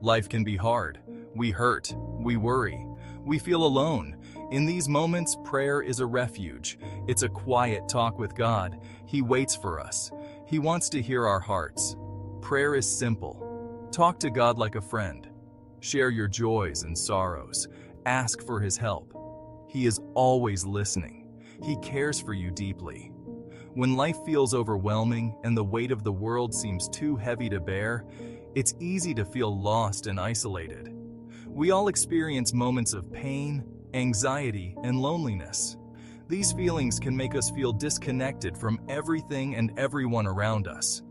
Life can be hard. We hurt. We worry. We feel alone. In these moments, prayer is a refuge. It's a quiet talk with God. He waits for us. He wants to hear our hearts. Prayer is simple. Talk to God like a friend. Share your joys and sorrows. Ask for His help. He is always listening. He cares for you deeply. When life feels overwhelming and the weight of the world seems too heavy to bear, it's easy to feel lost and isolated. We all experience moments of pain, anxiety, and loneliness. These feelings can make us feel disconnected from everything and everyone around us.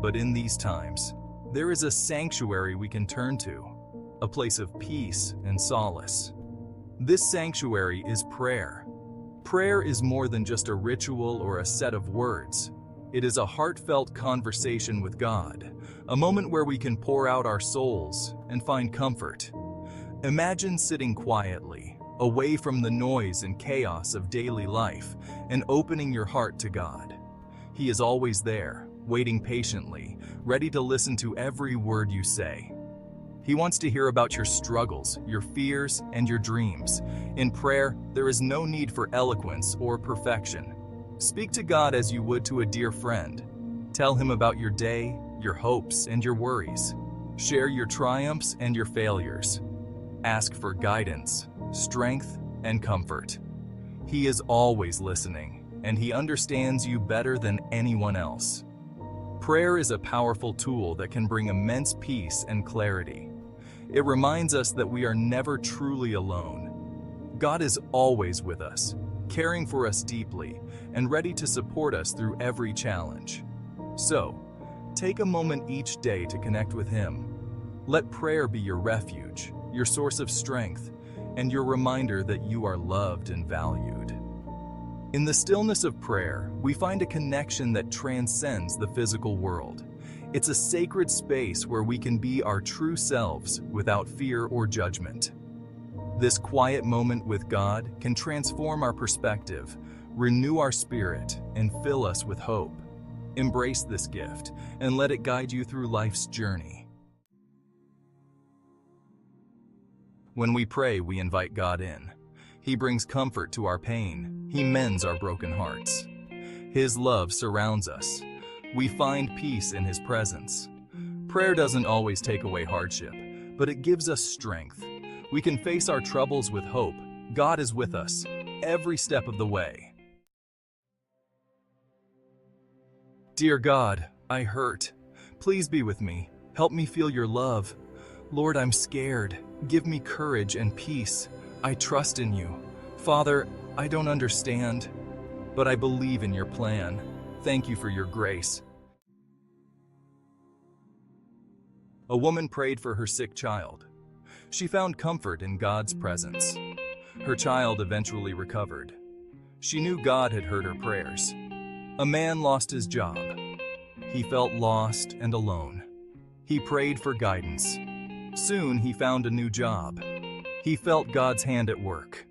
But in these times, there is a sanctuary we can turn to, a place of peace and solace. This sanctuary is prayer. Prayer is more than just a ritual or a set of words. It is a heartfelt conversation with God, a moment where we can pour out our souls and find comfort. Imagine sitting quietly, away from the noise and chaos of daily life, and opening your heart to God. He is always there, waiting patiently, ready to listen to every word you say. He wants to hear about your struggles, your fears, and your dreams. In prayer, there is no need for eloquence or perfection. Speak to God as you would to a dear friend. Tell Him about your day, your hopes, and your worries. Share your triumphs and your failures. Ask for guidance, strength, and comfort. He is always listening, and He understands you better than anyone else. Prayer is a powerful tool that can bring immense peace and clarity. It reminds us that we are never truly alone. God is always with us, caring for us deeply, and ready to support us through every challenge. So, take a moment each day to connect with Him. Let prayer be your refuge, your source of strength, and your reminder that you are loved and valued. In the stillness of prayer, we find a connection that transcends the physical world. It's a sacred space where we can be our true selves without fear or judgment. This quiet moment with God can transform our perspective, renew our spirit, and fill us with hope. Embrace this gift and let it guide you through life's journey. When we pray, we invite God in. He brings comfort to our pain. He mends our broken hearts. His love surrounds us. We find peace in His presence. Prayer doesn't always take away hardship, but it gives us strength. We can face our troubles with hope. God is with us every step of the way. Dear God, I hurt. Please be with me. Help me feel your love. Lord, I'm scared. Give me courage and peace. I trust in you. Father, I don't understand, but I believe in your plan. Thank you for your grace. A woman prayed for her sick child. She found comfort in God's presence. Her child eventually recovered. She knew God had heard her prayers. A man lost his job. He felt lost and alone. He prayed for guidance. Soon he found a new job. He felt God's hand at work.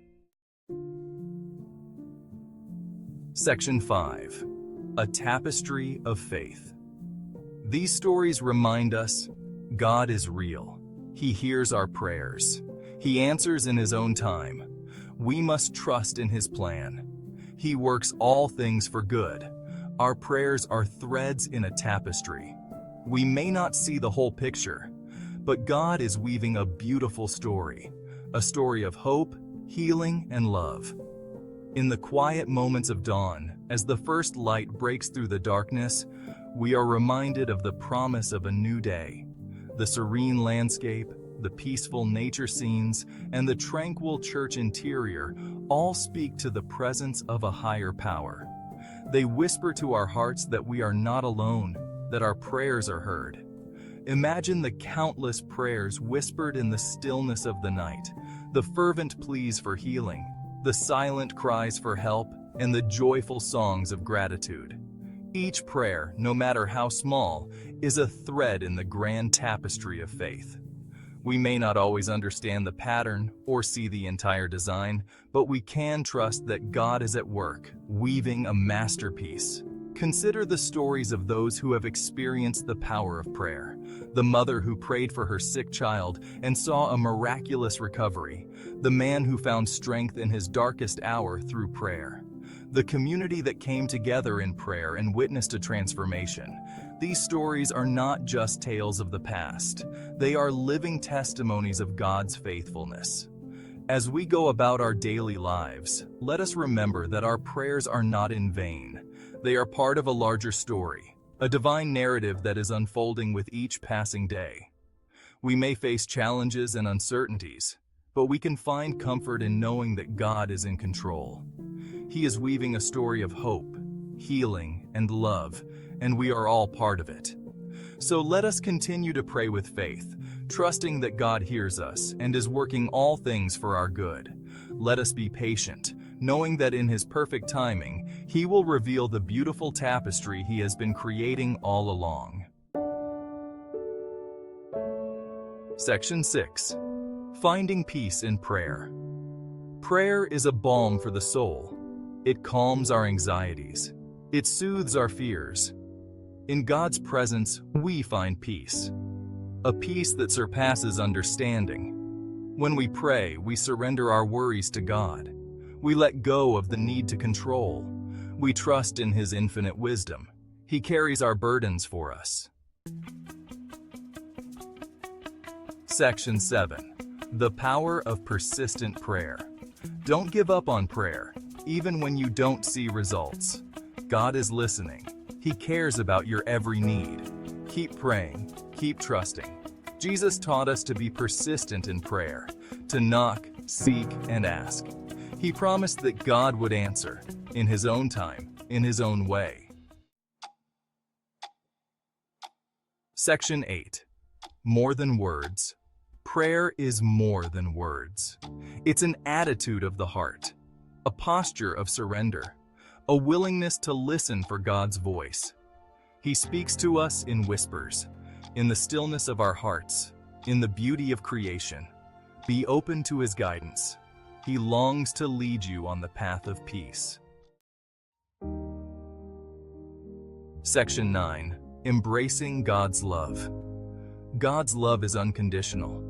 Section 5. A tapestry of faith. These stories remind us God is real. He hears our prayers. He answers in His own time. We must trust in His plan. He works all things for good. Our prayers are threads in a tapestry. We may not see the whole picture, but God is weaving a beautiful story, a story of hope, healing, and love. In the quiet moments of dawn, as the first light breaks through the darkness, we are reminded of the promise of a new day. The serene landscape, the peaceful nature scenes, and the tranquil church interior all speak to the presence of a higher power. They whisper to our hearts that we are not alone, that our prayers are heard. Imagine the countless prayers whispered in the stillness of the night, the fervent pleas for healing, the silent cries for help, and the joyful songs of gratitude. Each prayer, no matter how small, is a thread in the grand tapestry of faith. We may not always understand the pattern or see the entire design, but we can trust that God is at work, weaving a masterpiece. Consider the stories of those who have experienced the power of prayer. The mother who prayed for her sick child and saw a miraculous recovery. The man who found strength in his darkest hour through prayer. The community that came together in prayer and witnessed a transformation. These stories are not just tales of the past. They are living testimonies of God's faithfulness. As we go about our daily lives, let us remember that our prayers are not in vain. They are part of a larger story, a divine narrative that is unfolding with each passing day. We may face challenges and uncertainties, but we can find comfort in knowing that God is in control. He is weaving a story of hope, healing, and love, and we are all part of it. So let us continue to pray with faith, trusting that God hears us and is working all things for our good. Let us be patient, knowing that in His perfect timing, He will reveal the beautiful tapestry He has been creating all along. Section 6. Finding peace in prayer. Prayer is a balm for the soul. It calms our anxieties. It soothes our fears. In God's presence, we find peace. A peace that surpasses understanding. When we pray, we surrender our worries to God. We let go of the need to control. We trust in His infinite wisdom. He carries our burdens for us. Section 7. The power of persistent prayer. Don't give up on prayer, even when you don't see results. God is listening. He cares about your every need. Keep praying. Keep trusting. Jesus taught us to be persistent in prayer, to knock, seek, and ask. He promised that God would answer, in His own time, in His own way. Section 8. More than words. Prayer is more than words. It's an attitude of the heart, a posture of surrender, a willingness to listen for God's voice. He speaks to us in whispers, in the stillness of our hearts, in the beauty of creation. Be open to His guidance. He longs to lead you on the path of peace. Section 9. Embracing God's love. God's love is unconditional.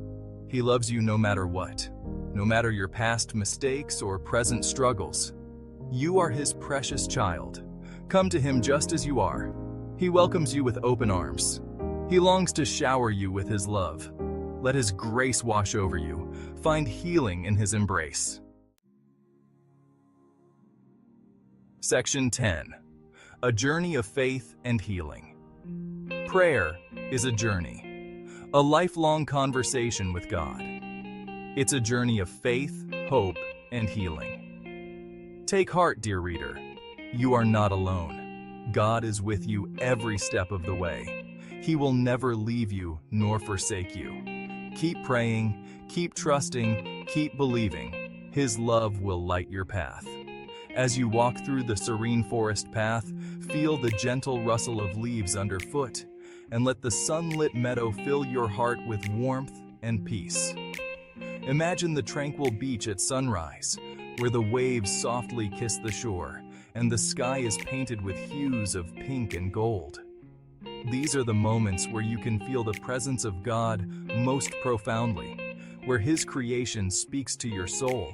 He loves you no matter what, no matter your past mistakes or present struggles. You are His precious child. Come to Him just as you are. He welcomes you with open arms. He longs to shower you with His love. Let His grace wash over you. Find healing in His embrace. Section 10. A journey of faith and healing. Prayer is a journey, a lifelong conversation with God. It's a journey of faith, hope, and healing. Take heart, dear reader. You are not alone. God is with you every step of the way. He will never leave you nor forsake you. Keep praying, keep trusting, keep believing. His love will light your path. As you walk through the serene forest path, feel the gentle rustle of leaves underfoot, and let the sunlit meadow fill your heart with warmth and peace. Imagine the tranquil beach at sunrise, where the waves softly kiss the shore, and the sky is painted with hues of pink and gold. These are the moments where you can feel the presence of God most profoundly, where His creation speaks to your soul.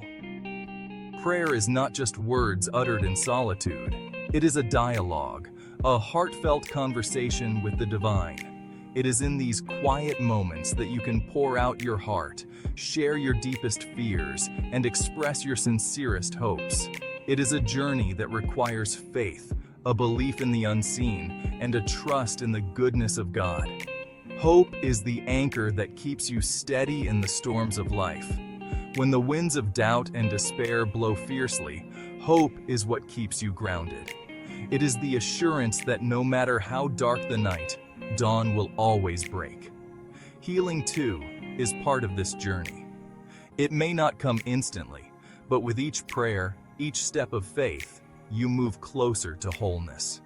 Prayer is not just words uttered in solitude. It is a dialogue, a heartfelt conversation with the divine. It is in these quiet moments that you can pour out your heart, share your deepest fears, and express your sincerest hopes. It is a journey that requires faith, a belief in the unseen, and a trust in the goodness of God. Hope is the anchor that keeps you steady in the storms of life. When the winds of doubt and despair blow fiercely, hope is what keeps you grounded. It is the assurance that no matter how dark the night, dawn will always break. Healing, too, is part of this journey. It may not come instantly, but with each prayer, each step of faith, you move closer to wholeness.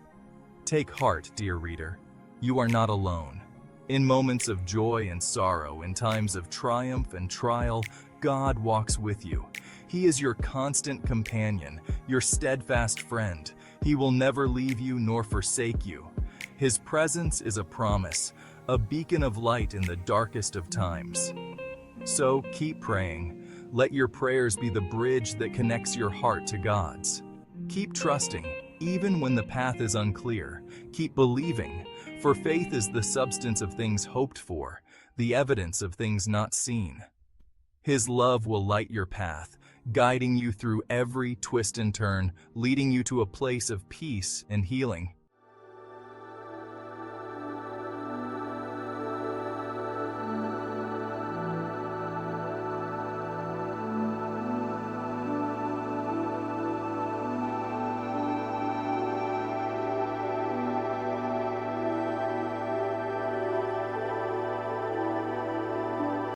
Take heart, dear reader. You are not alone. In moments of joy and sorrow, in times of triumph and trial, God walks with you. He is your constant companion, your steadfast friend, He will never leave you nor forsake you. His presence is a promise, a beacon of light in the darkest of times. So keep praying. Let your prayers be the bridge that connects your heart to God's. Keep trusting, even when the path is unclear. Keep believing, for faith is the substance of things hoped for, the evidence of things not seen. His love will light your path, guiding you through every twist and turn, leading you to a place of peace and healing.